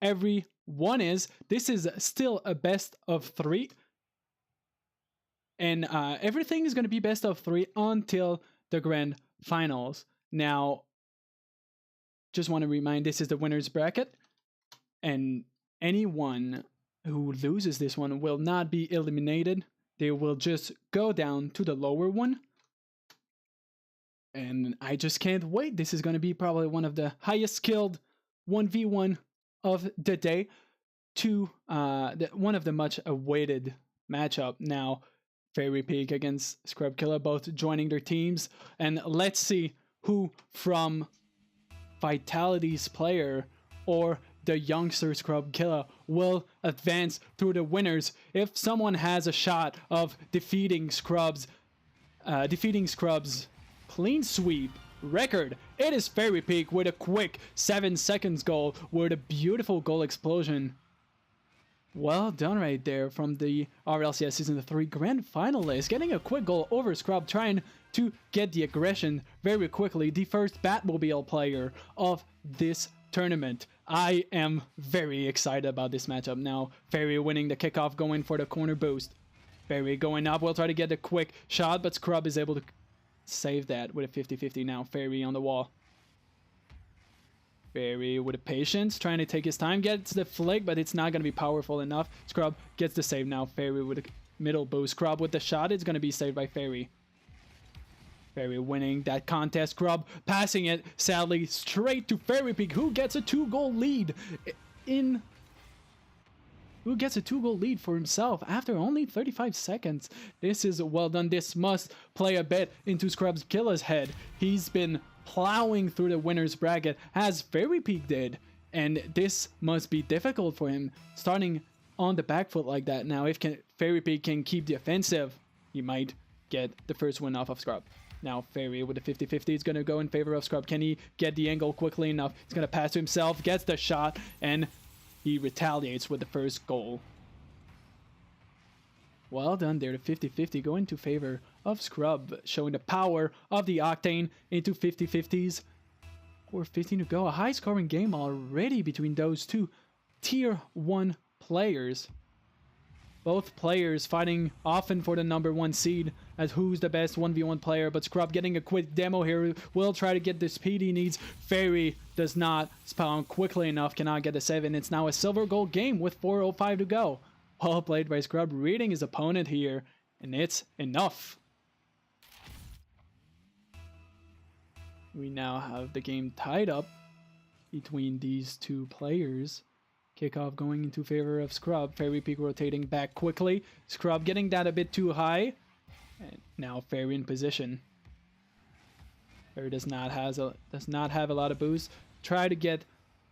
everyone is. This is still a best of 3. And everything is going to be best of 3 until the grand finals. Now, just want to remind, this is the winner's bracket. And anyone who loses this one will not be eliminated. They will just go down to the lower one. And I just can't wait. This is going to be probably one of the highest skilled 1v1 of the day. One of the much awaited matchup. Now, Fairy Peak against Scrubkilla, both joining their teams. And let's see who from Vitality's player or the youngster Scrubkilla will advance through the winners. If someone has a shot of defeating Scrub's clean sweep record, it is Fairy Peak with a quick 7 seconds goal with a beautiful goal explosion. Well done right there from the RLCS Season 3 grand finalist, getting a quick goal over Scrub, trying to get the aggression very quickly. The first Batmobile player of this tournament. I am very excited about this matchup now. Fairy winning the kickoff, going for the corner boost. Fairy going up, will try to get a quick shot, but Scrub is able to save that with a 50-50 now. Fairy on the wall. Fairy with a patience, trying to take his time, gets the flick, but it's not going to be powerful enough. Scrub gets the save now. Fairy with a middle boost. Scrub with the shot, it's going to be saved by Fairy. Fairy winning that contest. Scrub passing it, sadly, straight to Fairy Peak, who gets a 2-goal lead for himself after only 35 seconds. This is well done. This must play a bit into Scrubkilla's head. He's been plowing through the winner's bracket as Fairy Peak did, and this must be difficult for him starting on the back foot like that. Now, if Fairy Peak can keep the offensive, he might get the first win off of Scrub. Now, Fairy with the 50-50 is going to go in favor of Scrub. Can he get the angle quickly enough? He's going to pass to himself, gets the shot, and he retaliates with the first goal. Well done there, the 50-50 going to favor of Scrub, showing the power of the Octane into 50-50s. 4:15 to go. A high-scoring game already between those two Tier 1 players. Both players fighting often for the number 1 seed as who's the best 1v1 player, but Scrub getting a quick demo here, will try to get the speed he needs. Fairy does not spawn quickly enough, cannot get the save, and it's now a silver gold game with 4:05 to go. Well played by Scrub, reading his opponent here, and it's enough. We now have the game tied up between these two players. Kickoff going into favor of Scrub. Fairy Peak rotating back quickly. Scrub getting that a bit too high. And now Fairy in position. Fairy does not have a lot of boost. Try to get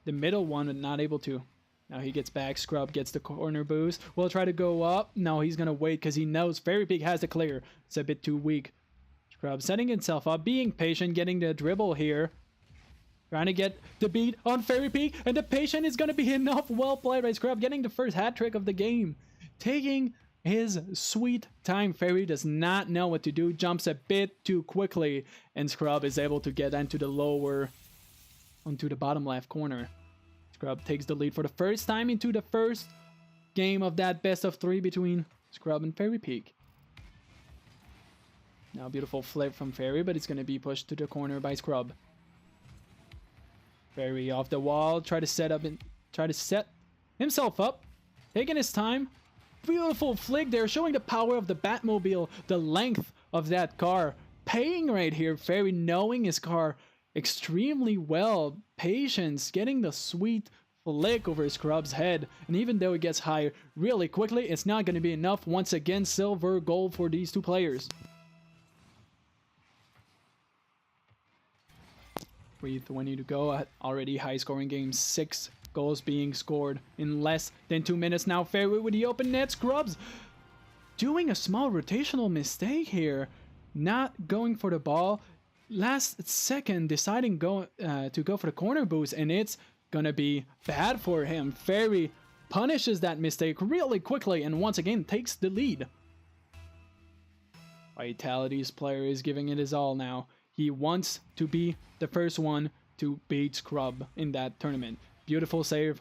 the middle one, but not able to. Now he gets back. Scrub gets the corner boost. Will try to go up. No, he's going to wait because he knows Fairy Peak has the clear. It's a bit too weak. Scrub setting himself up, being patient, getting the dribble here. Trying to get the beat on Fairy Peak, and the patient is going to be enough. Well played by Scrub, getting the first hat trick of the game. Taking his sweet time. Fairy does not know what to do, jumps a bit too quickly, and Scrub is able to get onto the bottom left corner. Scrub takes the lead for the first time into the first game of that best of 3 between Scrub and Fairy Peak. Now beautiful flip from Fairy, but it's going to be pushed to the corner by Scrub. Fairy off the wall, try to set himself up, taking his time. Beautiful flick there, showing the power of the Batmobile, the length of that car. Paying right here, Fairy knowing his car extremely well. Patience, getting the sweet flick over Scrub's head. And even though it gets high really quickly, it's not going to be enough. Once again, silver gold for these two players. 3:20 to go. Already high scoring game. 6 goals being scored in less than 2 minutes. Now Fairy with the open net. Scrubs doing a small rotational mistake here. Not going for the ball. Last second deciding to go for the corner boost, and it's gonna be bad for him. Fairy punishes that mistake really quickly and once again takes the lead. Vitality's player is giving it his all now. He wants to be the first one to beat Scrub in that tournament. Beautiful save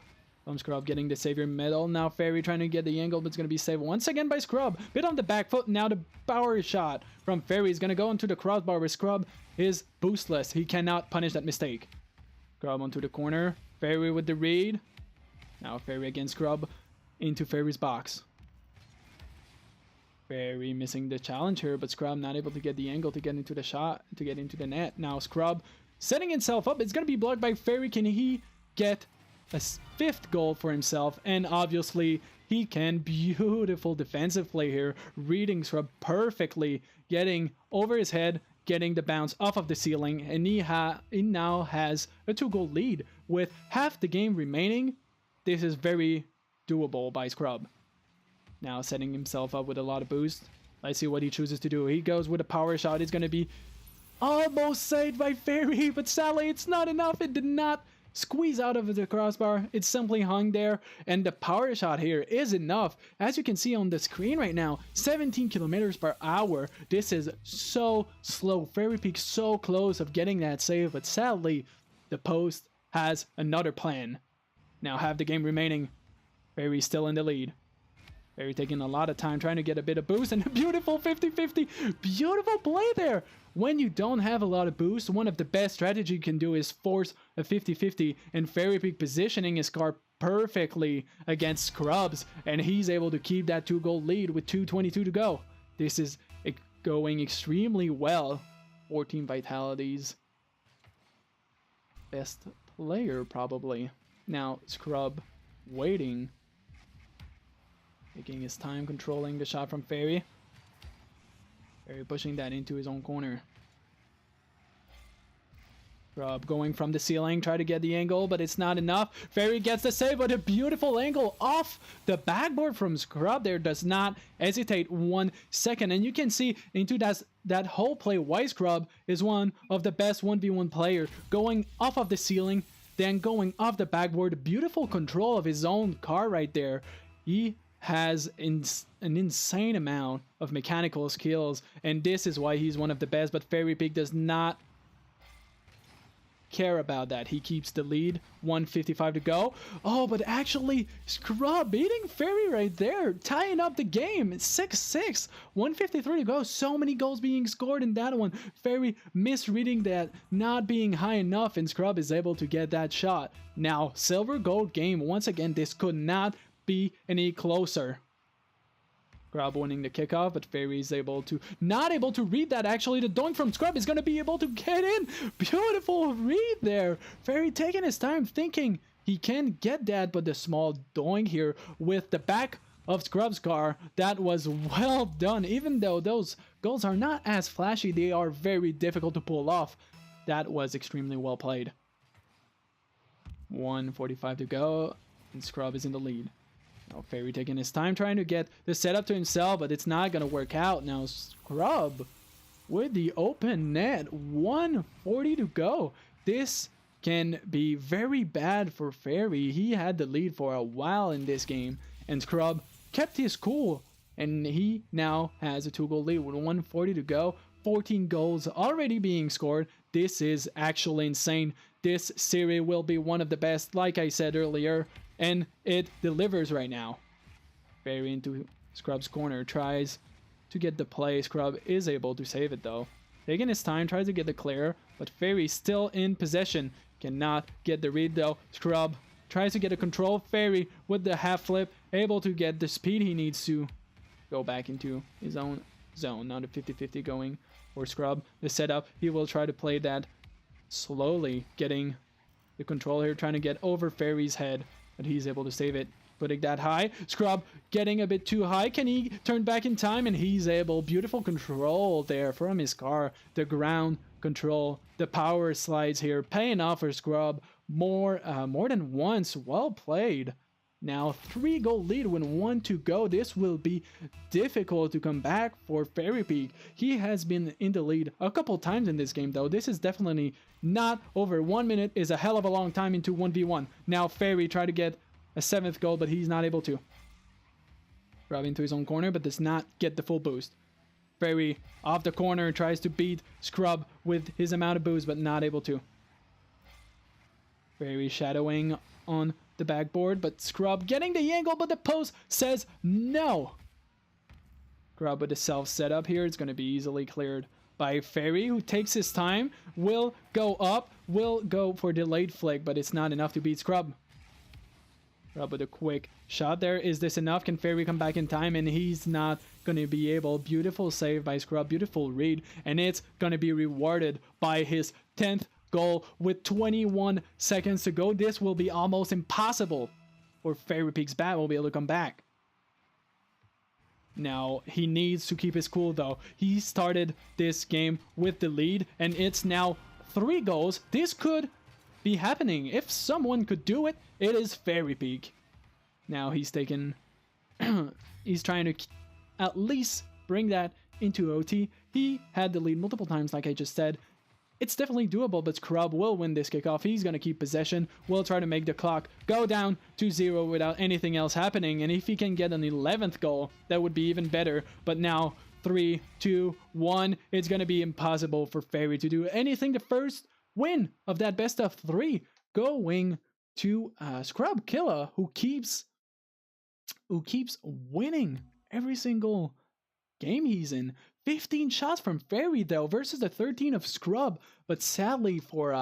Scrub getting the savior middle. Now Fairy trying to get the angle, but it's going to be saved once again by Scrub. Bit on the back foot. Now the power shot from Fairy is going to go into the crossbar where Scrub is boostless. He cannot punish that mistake. Scrub onto the corner. Fairy with the read. Now Fairy against Scrub into Fairy's box. Fairy missing the challenge here, but Scrub not able to get the angle to get into the shot, to get into the net. Now Scrub setting himself up. It's going to be blocked by Fairy. Can he get a 5th goal for himself? And obviously he can. Beautiful defensive play here, reading Scrub perfectly, getting over his head, getting the bounce off of the ceiling, and he now has a 2-goal lead with half the game remaining. This is very doable by Scrub. Now setting himself up with a lot of boost. Let's see what he chooses to do. He goes with a power shot. It's going to be almost saved by Fairy, but sadly it's not enough. It did not squeeze out of the crossbar. It simply hung there, and the power shot here is enough. As you can see on the screen right now, 17 kilometers per hour. This is so slow. Fairy Peak so close of getting that save, but sadly the post has another plan. Now half the game remaining. Fairy still in the lead. Fairy taking a lot of time trying to get a bit of boost, and a beautiful 50-50. Beautiful play there. When you don't have a lot of boost, one of the best strategies you can do is force a 50-50, and Fairy Peak positioning his car perfectly against Scrubs, and he's able to keep that 2-goal lead with 2:22 to go. This is going extremely well. 14 vitalities. Best player probably. Now Scrub waiting. Taking his time, controlling the shot from Fairy. Fairy pushing that into his own corner. Scrub going from the ceiling, try to get the angle, but it's not enough. Fairy gets the save, but a beautiful angle off the backboard from Scrub there. Does not hesitate 1 second. And you can see into that whole play why Scrub is one of the best 1v1 players. Going off of the ceiling, then going off the backboard. Beautiful control of his own car right there. He has an insane amount of mechanical skills, and this is why he's one of the best, but Fairy Peak does not care about that. He keeps the lead. 1:55 to go. Oh, but actually Scrub beating Fairy right there, tying up the game. It's 6-6. 1:53 to go. So many goals being scored in that one. Fairy misreading that, not being high enough, and Scrub is able to get that shot. Now silver gold game. Once again, this could not be any closer. Scrub winning the kickoff, but Fairy is not able to read that. Actually, the doink from Scrub is going to be able to get in. Beautiful read there. Fairy taking his time, thinking he can get that, but the small doink here with the back of Scrub's car, that was well done. Even though those goals are not as flashy, they are very difficult to pull off. That was extremely well played. 1:45 to go, and Scrub is in the lead. Now Fairy taking his time trying to get the setup to himself, but it's not going to work out. Now Scrub with the open net. 1:40 to go. This can be very bad for Fairy. He had the lead for a while in this game, and Scrub kept his cool, and he now has a 2-goal lead with 1:40 to go. 14 goals already being scored. This is actually insane. This series will be one of the best, like I said earlier, and it delivers right now. Fairy into Scrub's corner, tries to get the play. Scrub is able to save it though. Taking his time, tries to get the clear, but Fairy still in possession. Cannot get the read though. Scrub tries to get a control. Fairy with the half flip, able to get the speed he needs to go back into his own zone. Now the 50-50 going for Scrub. The setup, he will try to play that slowly, getting the control here, trying to get over Fairy's head, but he's able to save it. Putting that high. Scrub getting a bit too high. Can he turn back in time? And he's able. Beautiful control there from his car. The ground control. The power slides here. Paying off for Scrub more than once. Well played. Now 3-goal lead with 1 to go. This will be difficult to come back for Fairy Peak. He has been in the lead a couple times in this game though. This is definitely not over 1 minute. Is a hell of a long time into 1v1. Now Fairy try to get a 7th goal, but he's not able to. Grab into his own corner, but does not get the full boost. Fairy off the corner tries to beat Scrub with his amount of boost, but not able to. Fairy shadowing on the backboard, but Scrub getting the angle, but the post says no. Scrub with the self setup here. It's going to be easily cleared by Fairy, who takes his time, will go up, will go for delayed flick, but it's not enough to beat Scrub. Scrub with a quick shot there. Is this enough? Can Fairy come back in time? And he's not going to be able. Beautiful save by Scrub, beautiful read, and it's going to be rewarded by his 10th goal with 21 seconds to go. This will be almost impossible for Fairy Peak's bat will be able to come back. Now, he needs to keep his cool, though. He started this game with the lead, and it's now 3 goals. This could be happening. If someone could do it, it is Fairy Peak. Now, he's taken... he's trying to at least bring that into OT. He had the lead multiple times, like I just said. It's definitely doable, but Scrub will win this kickoff. He's going to keep possession. Will try to make the clock go down to 0 without anything else happening. And if he can get an 11th goal, that would be even better. But now, 3, 2, 1, it's going to be impossible for Fairy to do anything. The first win of that best of 3 going to Scrubkilla, who keeps winning every single game he's in. 15 shots from Fairy, though, versus the 13 of Scrub. But sadly for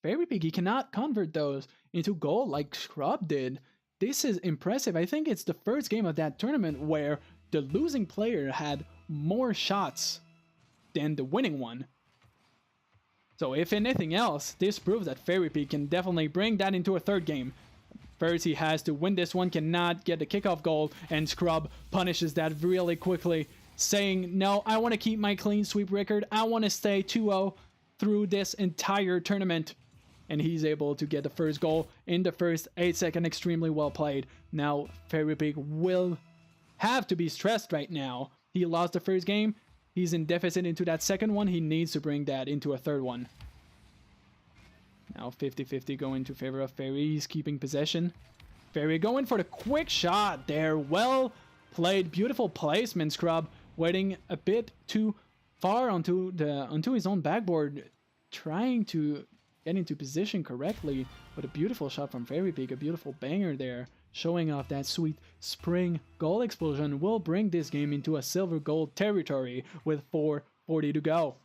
Fairy Peak, he cannot convert those into goal like Scrub did. This is impressive. I think it's the first game of that tournament where the losing player had more shots than the winning one. So if anything else, this proves that Fairy Peak can definitely bring that into a third game. First, he has to win this one, cannot get the kickoff goal, and Scrub punishes that really quickly, saying, no, I want to keep my clean sweep record. I want to stay 2-0 through this entire tournament. And he's able to get the first goal in the first 8 seconds. Extremely well played. Now, Fairy Peak will have to be stressed right now. He lost the first game. He's in deficit into that second one. He needs to bring that into a third one. Now 50-50 going to favor of Fairy. He's keeping possession. Fairy going for the quick shot there. Well played. Beautiful placement, Scrub. Waiting a bit too far onto his own backboard, trying to get into position correctly. But a beautiful shot from Fairy Peak, a beautiful banger there, showing off that sweet spring goal explosion will bring this game into a silver gold territory with 4:40 to go.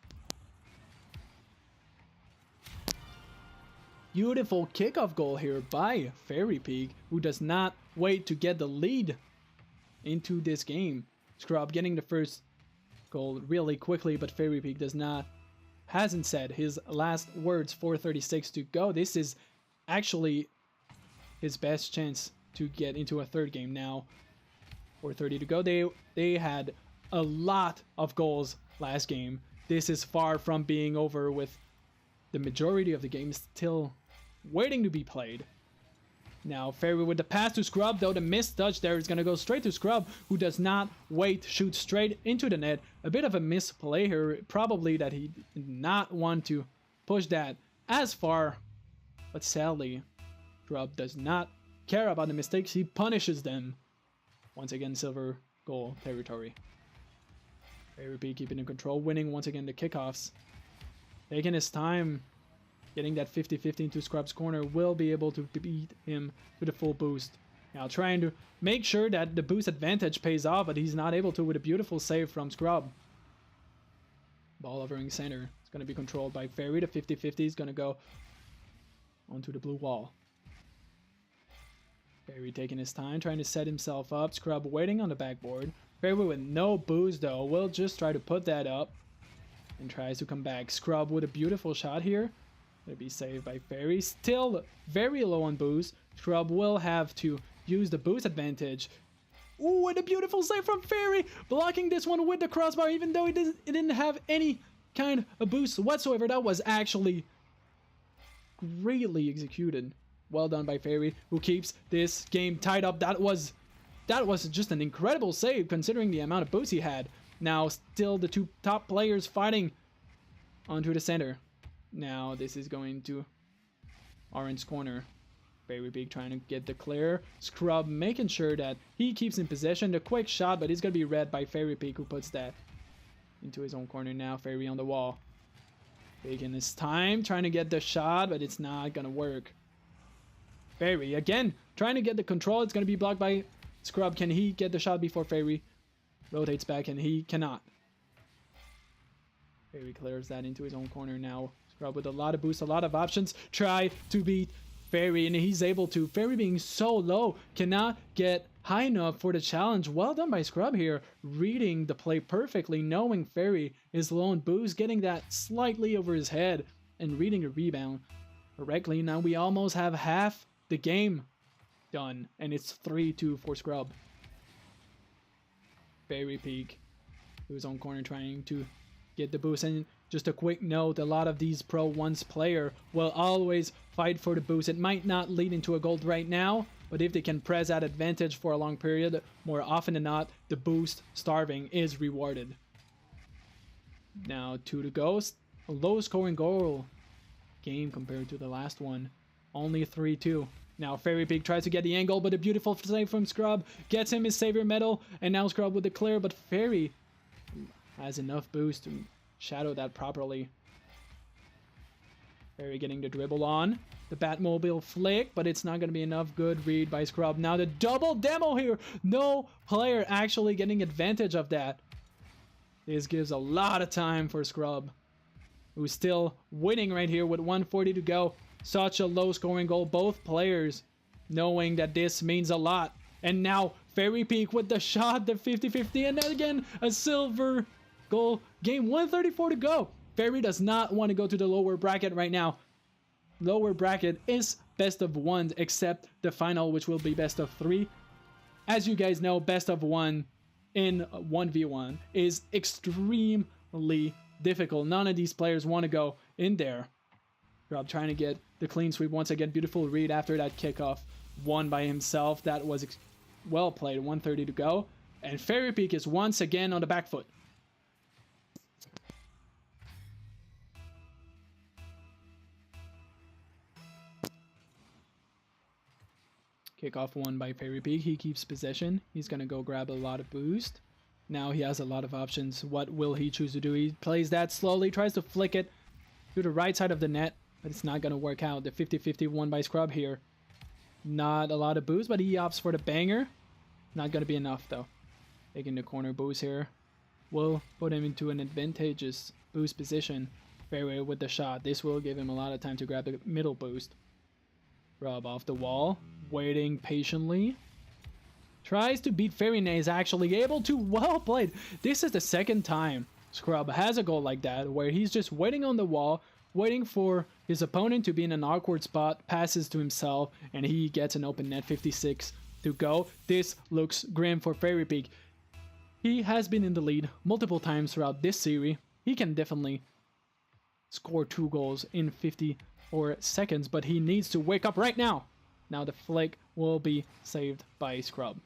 Beautiful kickoff goal here by Fairy Peak, who does not wait to get the lead into this game. Scrub getting the first goal really quickly, but Fairy Peak hasn't said his last words. 4:36 to go. This is actually his best chance to get into a third game now. 4:30 to go. They had a lot of goals last game. This is far from being over, with the majority of the game still waiting to be played. Now, Fairy with the pass to Scrub, though the missed touch there is going to go straight to Scrub, who does not wait, shoots straight into the net. A bit of a misplay here, probably that he did not want to push that as far. But sadly, Scrub does not care about the mistakes, he punishes them. Once again, silver goal territory. Fairy Peak keeping in control, winning once again the kickoffs. Taking his time, getting that 50-50 into Scrub's corner, will be able to beat him with a full boost. Now trying to make sure that the boost advantage pays off, but he's not able to with a beautiful save from Scrub. Ball overing center. It's going to be controlled by Fairy. The 50-50 is going to go onto the blue wall. Fairy taking his time, trying to set himself up. Scrub waiting on the backboard. Fairy with no boost, though, will just try to put that up and tries to come back. Scrub with a beautiful shot here. Gonna be saved by Fairy. Still very low on boost. Scrub will have to use the boost advantage. Ooh, and a beautiful save from Fairy, blocking this one with the crossbar, even though it didn't have any kind of boost whatsoever. That was actually greatly executed. Well done by Fairy, who keeps this game tied up. That was just an incredible save, considering the amount of boost he had. Now, still the two top players fighting onto the center. Now, this is going to orange corner. Fairy Peak trying to get the clear. Scrub making sure that he keeps in possession. The quick shot, but it's going to be read by Fairy Peak, who puts that into his own corner now. Fairy on the wall. Taking his time, trying to get the shot, but it's not going to work. Fairy, again, trying to get the control. It's going to be blocked by Scrub. Can he get the shot before Fairy rotates back? And he cannot. Fairy clears that into his own corner now. Scrub with a lot of boost, a lot of options. Try to beat Fairy, and he's able to. Fairy being so low, cannot get high enough for the challenge. Well done by Scrub here, reading the play perfectly, knowing Fairy is low on boost, getting that slightly over his head, and reading the rebound correctly. Now we almost have half the game done, and it's 3-2 for Scrub. Fairy Peak to his own corner, trying to get the boost. And just a quick note, a lot of these Pro 1's player will always fight for the boost. It might not lead into a gold right now, but if they can press that advantage for a long period, more often than not, the boost starving is rewarded. Now 2 to go. A low scoring goal game compared to the last one. Only 3-2. Now Fairy Peak tries to get the angle, but a beautiful save from Scrub gets him his savior medal, and now Scrub with the clear, but Fairy has enough boost to shadow that properly. Fairy getting the dribble on. The Batmobile flick, but it's not going to be enough. Good read by Scrub. Now the double demo here. No player actually getting advantage of that. This gives a lot of time for Scrub, who's still winning right here with 1:40 to go. Such a low scoring goal. Both players knowing that this means a lot. And now Fairy Peak with the shot, the 50-50, and then again a silver goal. Game 134 to go. Fairy does not want to go to the lower bracket right now. Lower bracket is best of 1, except the final, which will be best of 3. As you guys know, best of 1 in 1v1 is extremely difficult. None of these players want to go in there. Rob trying to get the clean sweep once again. Beautiful read after that kickoff. Won by himself. That was well played. 1:30 to go. And Fairy Peak is once again on the back foot. Kickoff won by Fairy Peak. He keeps possession. He's going to go grab a lot of boost. Now he has a lot of options. What will he choose to do? He plays that slowly, tries to flick it to the right side of the net, but it's not going to work out. The 50-50 won by Scrub here. Not a lot of boost, but he opts for the banger. Not going to be enough, though. Taking the corner boost here will put him into an advantageous boost position. Fairy with the shot. This will give him a lot of time to grab the middle boost. Rub off the wall, waiting patiently. Tries to beat Fairy and is actually able to. Well played. This is the second time Scrub has a goal like that, where he's just waiting on the wall, waiting for his opponent to be in an awkward spot, passes to himself, and he gets an open net. 56 to go. This looks grim for Fairy Peak. He has been in the lead multiple times throughout this series. He can definitely score 2 goals in 54 seconds, but he needs to wake up right now. Now the flick will be saved by Scrub.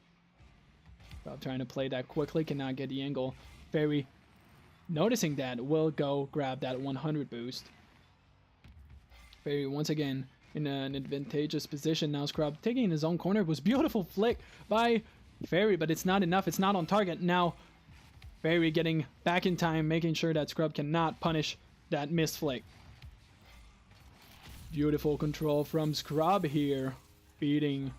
Scrub trying to play that quickly, cannot get the angle. Fairy, noticing that, will go grab that 100 boost. Fairy once again in an advantageous position. Now Scrub taking his own corner. It was beautiful flick by Fairy, but it's not enough. It's not on target. Now Fairy getting back in time, making sure that Scrub cannot punish that missed flick. Beautiful control from Scrub here, beating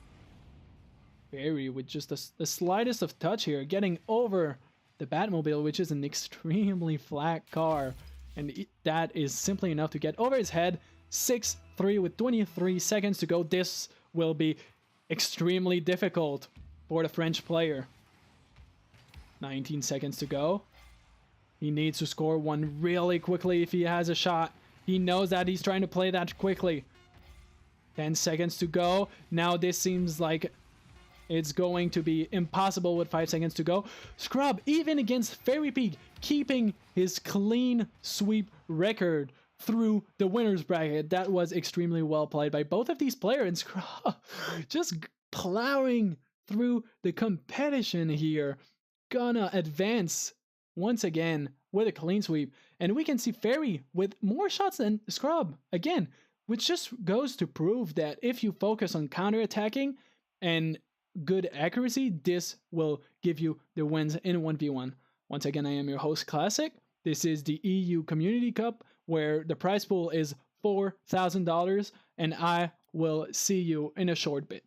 Fairy with just the slightest of touch here, getting over the Batmobile, which is an extremely flat car, and that is simply enough to get over his head. 6-3 with 23 seconds to go. This will be extremely difficult for the French player. 19 seconds to go. He needs to score one really quickly if he has a shot. He knows that he's trying to play that quickly. 10 seconds to go. Now this seems like it's going to be impossible with 5 seconds to go. Scrub, even against Fairy Peak, keeping his clean sweep record through the winner's bracket. That was extremely well played by both of these players. And Scrub just plowing through the competition here. Gonna advance once again with a clean sweep. And we can see Fairy with more shots than Scrub again, which just goes to prove that if you focus on counterattacking and good accuracy, this will give you the wins in 1v1. Once again, I am your host, Classic. This is the EU Community Cup, where the prize pool is $4,000, and I will see you in a short bit.